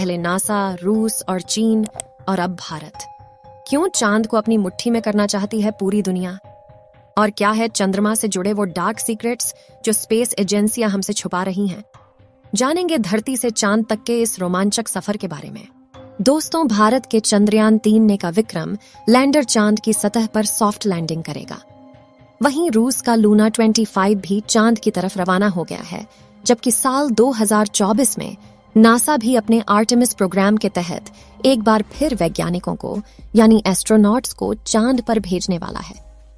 पहले नासा, रूस और चीन और अब भारत। क्यों चांद को अपनी मुट्ठी में करना चाहती है पूरी दुनिया? और क्या है चंद्रमा से जुड़े वो डार्क सीक्रेट्स जो स्पेस एजेंसियां हमसे छुपा रही हैं? जानेंगे धरती से चांद तक के इस रोमांचक सफर के बारे में। दोस्तों, भारत के चंद्रयान 3 ने का विक्रम लैंडर चांद की सतह पर सॉफ्ट लैंडिंग करेगा। वहीं रूस का लूना 25 भी चांद की तरफ रवाना हो गया है, जबकि साल 2024 में नासा भी अपने आर्टेमिस प्रोग्राम के तहत एक बार फिर वैज्ञानिकों को यानी एस्ट्रोनॉट्स को चांद पर भेजने वाला है।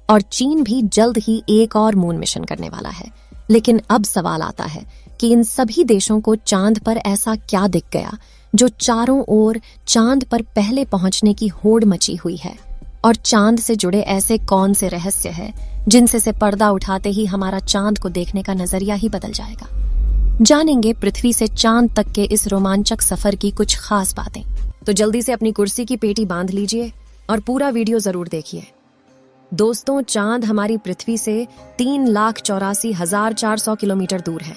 और चीन भी जल्द ही एक और मून मिशन करने वाला है। लेकिन अब सवाल आता है कि इन सभी देशों को चांद पर ऐसा क्या दिख गया जो चारों ओर चांद पर पहले पहुंचने की होड़ मची हुई है? और चांद से जुड़े ऐसे कौन से रहस्य हैं जिनसे से पर्दा उठाते ही हमारा चांद को देखने का नजरिया ही बदल जाएगा? जानेंगे पृथ्वी से चांद तक के इस रोमांचक सफर की कुछ खास बातें। तो जल्दी से अपनी कुर्सी की पेटी बांध लीजिए और पूरा वीडियो जरूर देखिए। दोस्तों, चांद हमारी पृथ्वी से 3,84,400 किलोमीटर दूर है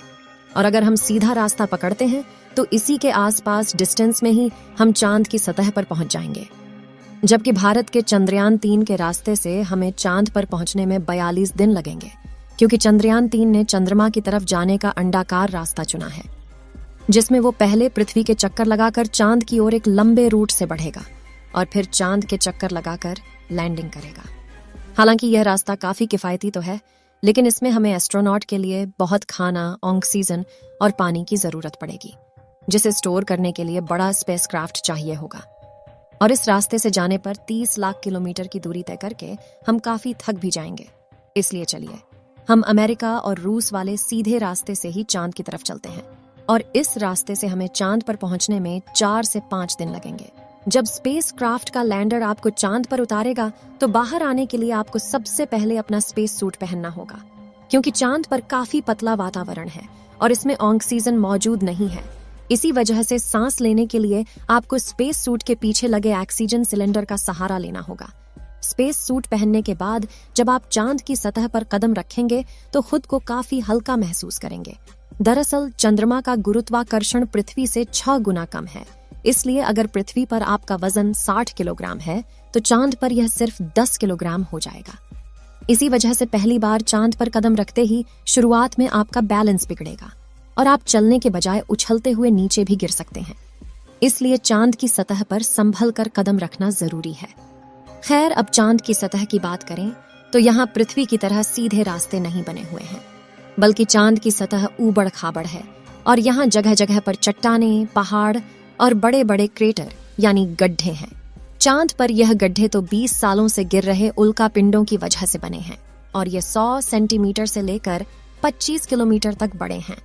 और अगर हम सीधा रास्ता पकड़ते हैं तो इसी के आसपास डिस्टेंस में ही हम चांद की सतह पर पहुंच जाएंगे। जबकि भारत के चंद्रयान 3 के रास्ते से हमें चांद पर पहुंचने में 42 दिन लगेंगे, क्योंकि चंद्रयान 3 ने चंद्रमा की तरफ जाने का अंडाकार रास्ता चुना है, जिसमें वो पहले पृथ्वी के चक्कर लगाकर चांद की ओर एक लंबे रूट से बढ़ेगा और फिर चांद के चक्कर लगाकर लैंडिंग करेगा। हालांकि यह रास्ता काफी किफायती तो है, लेकिन इसमें हमें एस्ट्रोनॉट के लिए बहुत खाना, ऑक्सीजन और पानी की जरूरत पड़ेगी, जिसे स्टोर करने के लिए बड़ा स्पेसक्राफ्ट चाहिए होगा। और इस रास्ते से जाने पर 30 लाख किलोमीटर की दूरी तय करके हम काफी थक भी जाएंगे। इसलिए चलिए हम अमेरिका और रूस वाले सीधे रास्ते से ही चांद की तरफ चलते हैं और इस रास्ते से हमें चांद पर पहुंचने में 4 से 5 दिन लगेंगे। जब स्पेस क्राफ्ट का लैंडर आपको चांद पर उतारेगा तो बाहर आने के लिए आपको सबसे पहले अपना स्पेस सूट पहनना होगा, क्योंकि चांद पर काफी पतला वातावरण है और इसमें ऑक्सीजन मौजूद नहीं है। इसी वजह से सांस लेने के लिए आपको स्पेस सूट के पीछे लगे ऑक्सीजन सिलेंडर का सहारा लेना होगा। स्पेस सूट पहनने के बाद जब आप चांद की सतह पर कदम रखेंगे तो खुद को काफी हल्का महसूस करेंगे। दरअसल चंद्रमा का गुरुत्वाकर्षण पृथ्वी से 6 गुना कम है, इसलिए अगर पृथ्वी पर आपका वजन 60 किलोग्राम है तो चांद पर यह सिर्फ 10 किलोग्राम हो जाएगा। इसी वजह से पहली बार चांद पर कदम रखते ही शुरुआत में आपका बैलेंस बिगड़ेगा और आप चलने के बजाय उछलते हुए नीचे भी गिर सकते हैं। इसलिए चांद की सतह पर संभल कर कदम रखना जरूरी है। खैर, अब चांद की सतह की बात करें तो यहाँ पृथ्वी की तरह सीधे रास्ते नहीं बने हुए हैं, बल्कि चांद की सतह ऊबड़ खाबड़ है और यहाँ जगह जगह पर चट्टानें, पहाड़ और बड़े बड़े क्रेटर यानी गड्ढे हैं। चांद पर यह गड्ढे तो 20 सालों से गिर रहे उल्का पिंडों की वजह से बने हैं और ये 100 सेंटीमीटर से लेकर 25 किलोमीटर तक बड़े हैं।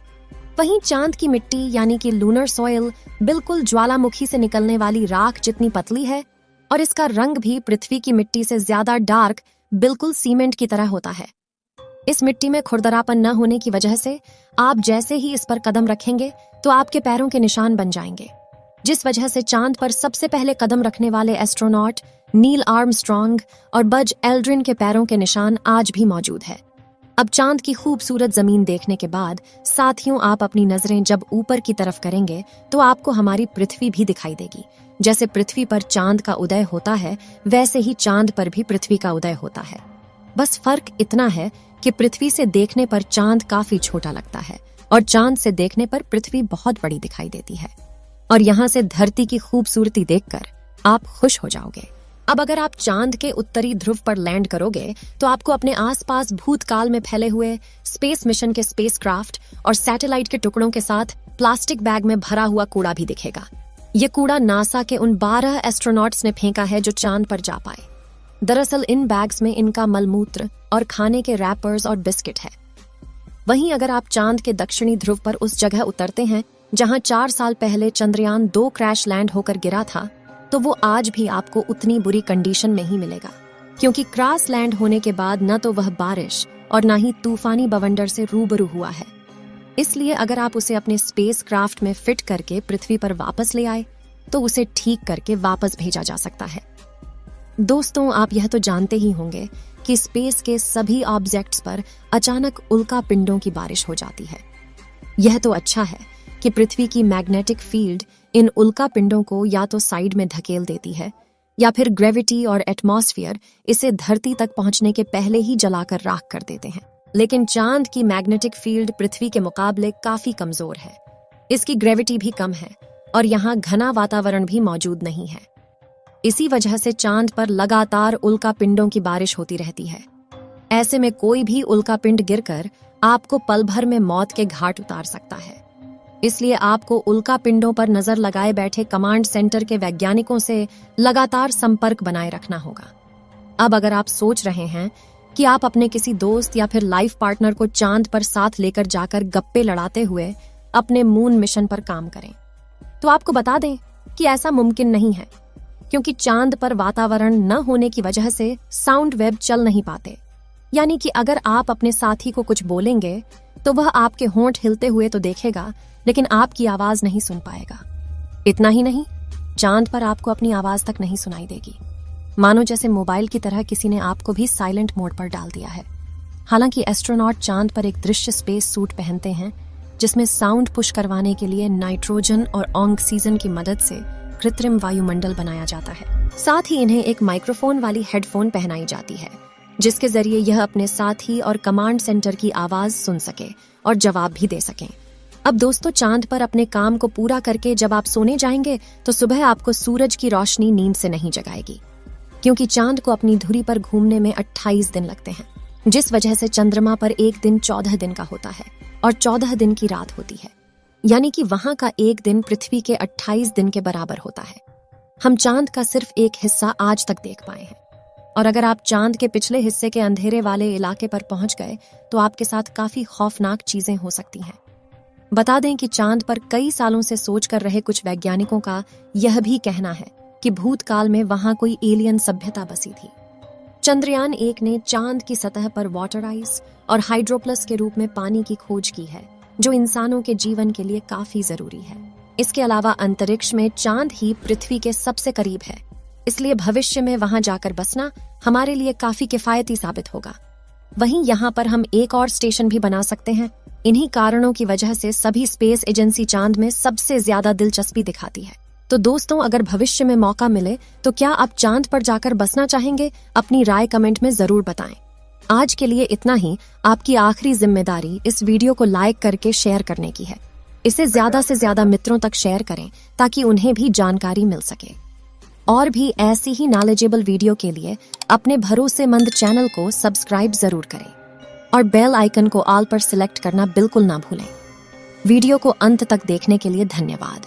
वहीं चांद की मिट्टी यानी कि लूनर सॉइल बिल्कुल ज्वालामुखी से निकलने वाली राख जितनी पतली है और इसका रंग भी पृथ्वी की मिट्टी से ज्यादा डार्क, बिल्कुल सीमेंट की तरह होता है। इस मिट्टी में खुरदरापन न होने की वजह से आप जैसे ही इस पर कदम रखेंगे तो आपके पैरों के निशान बन जाएंगे, जिस वजह से चांद पर सबसे पहले कदम रखने वाले एस्ट्रोनॉट नील आर्मस्ट्रॉन्ग और बज एल्ड्रिन के पैरों के निशान आज भी मौजूद है। अब चांद की खूबसूरत जमीन देखने के बाद साथियों, आप अपनी नजरें जब ऊपर की तरफ करेंगे तो आपको हमारी पृथ्वी भी दिखाई देगी। जैसे पृथ्वी पर चांद का उदय होता है, वैसे ही चांद पर भी पृथ्वी का उदय होता है। बस फर्क इतना है कि पृथ्वी से देखने पर चांद काफी छोटा लगता है और चांद से देखने पर पृथ्वी बहुत बड़ी दिखाई देती है। और यहाँ से धरती की खूबसूरती देखकर आप खुश हो जाओगे। अब अगर आप चांद के उत्तरी ध्रुव पर लैंड करोगे तो आपको अपने आसपास भूतकाल में फैले हुए स्पेस मिशन के स्पेसक्राफ्ट और सैटेलाइट के टुकड़ों के साथ प्लास्टिक बैग में भरा हुआ कूड़ा भी दिखेगा। ये कूड़ा नासा के उन 12 एस्ट्रोनॉट्स ने फेंका है जो चांद पर जा पाए। दरअसल इन बैग्स में इनका मलमूत्र और खाने के रैपर्स और बिस्किट है। वहीं अगर आप चांद के दक्षिणी ध्रुव पर उस जगह उतरते हैं जहां 4 साल पहले चंद्रयान 2 क्रैश लैंड होकर गिरा था, तो वो आज भी आपको उतनी बुरी कंडीशन में ही मिलेगा, क्योंकि क्रैश लैंड होने के बाद न तो वह बारिश और न ही तूफानी बवंडर से रूबरू हुआ है। इसलिए अगर आप उसे अपने स्पेस क्राफ्ट में फिट करके पृथ्वी पर वापस ले आए तो उसे ठीक करके वापस भेजा जा सकता है। दोस्तों, आप यह तो जानते ही होंगे कि स्पेस के सभी ऑब्जेक्ट्स पर अचानक उल्का पिंडों की बारिश हो जाती है। यह तो अच्छा है कि पृथ्वी की मैग्नेटिक फील्ड इन उल्का पिंडों को या तो साइड में धकेल देती है या फिर ग्रेविटी और एटमॉस्फेयर इसे धरती तक पहुंचने के पहले ही जलाकर राख कर देते हैं। लेकिन चांद की मैग्नेटिक फील्ड पृथ्वी के मुकाबले काफी कमजोर है। इसकी ग्रेविटी भी कम है और यहाँ घना वातावरण भी मौजूद नहीं है। इसी वजह से चांद पर लगातार उल्का पिंडों की बारिश होती रहती है। ऐसे में कोई भी उल्का पिंड गिरकर आपको पल भर में मौत के घाट उतार सकता है। इसलिए आपको उल्का पिंडों पर नजर लगाए बैठे कमांड सेंटर के वैज्ञानिकों से लगातार संपर्क बनाए रखना होगा। अब अगर आप सोच रहे हैं कि आप अपने किसी दोस्त या फिर लाइफ पार्टनर को चांद पर साथ लेकर जाकर गप्पे लड़ाते हुए अपने मून मिशन पर काम करें, तो आपको बता दें कि ऐसा मुमकिन नहीं है, क्योंकि चांद पर वातावरण न होने की वजह से साउंड वेव चल नहीं पाते। यानी कि अगर आप अपने साथी को कुछ बोलेंगे तो वह आपके होंठ हिलते हुए तो देखेगा, लेकिन आपकी आवाज नहीं सुन पाएगा। इतना ही नहीं, चांद पर आपको अपनी आवाज तक नहीं सुनाई देगी, मानो जैसे मोबाइल की तरह किसी ने आपको भी साइलेंट मोड पर डाल दिया है। हालांकि एस्ट्रोनॉट चांद पर एक दृश्य स्पेस सूट पहनते हैं जिसमें साउंड पुश करवाने के लिए नाइट्रोजन और ऑक्सीजन की मदद से कृत्रिम वायुमंडल बनाया जाता है। साथ ही इन्हें एक माइक्रोफोन वाली हेडफोन पहनाई जाती है जिसके जरिए यह अपने साथी और कमांड सेंटर की आवाज सुन सके और जवाब भी दे सकें। अब दोस्तों, चांद पर अपने काम को पूरा करके जब आप सोने जाएंगे तो सुबह आपको सूरज की रोशनी नींद से नहीं जगाएगी, क्योंकि चांद को अपनी धुरी पर घूमने में 28 दिन लगते हैं, जिस वजह से चंद्रमा पर एक दिन 14 दिन का होता है और 14 दिन की रात होती है। यानी कि वहां का एक दिन पृथ्वी के 28 दिन के बराबर होता है। हम चांद का सिर्फ एक हिस्सा आज तक देख पाए हैं, और अगर आप चांद के पिछले हिस्से के अंधेरे वाले इलाके पर पहुंच गए तो आपके साथ काफी खौफनाक चीजें हो सकती हैं। बता दें कि चांद पर कई सालों से सोच कर रहे कुछ वैज्ञानिकों का यह भी कहना है कि भूतकाल में वहां कोई एलियन सभ्यता बसी थी। चंद्रयान 1 ने चांद की सतह पर वाटर आइस और हाइड्रोप्लस के रूप में पानी की खोज की है, जो इंसानों के जीवन के लिए काफी जरूरी है। इसके अलावा अंतरिक्ष में चांद ही पृथ्वी के सबसे करीब है, इसलिए भविष्य में वहां जाकर बसना हमारे लिए काफी किफायती साबित होगा। वहीं यहाँ पर हम एक और स्टेशन भी बना सकते हैं। इन्हीं कारणों की वजह से सभी स्पेस एजेंसी चांद में सबसे ज्यादा दिलचस्पी दिखाती है। तो दोस्तों, अगर भविष्य में मौका मिले तो क्या आप चांद पर जाकर बसना चाहेंगे? अपनी राय कमेंट में जरूर बताएं। आज के लिए इतना ही। आपकी आखिरी जिम्मेदारी इस वीडियो को लाइक करके शेयर करने की है। इसे ज्यादा से ज्यादा मित्रों तक शेयर करें ताकि उन्हें भी जानकारी मिल सके। और भी ऐसी ही नॉलेजेबल वीडियो के लिए अपने भरोसेमंद चैनल को सब्सक्राइब जरूर करें और बेल आइकन को ऑल पर सिलेक्ट करना बिल्कुल ना भूलें। वीडियो को अंत तक देखने के लिए धन्यवाद।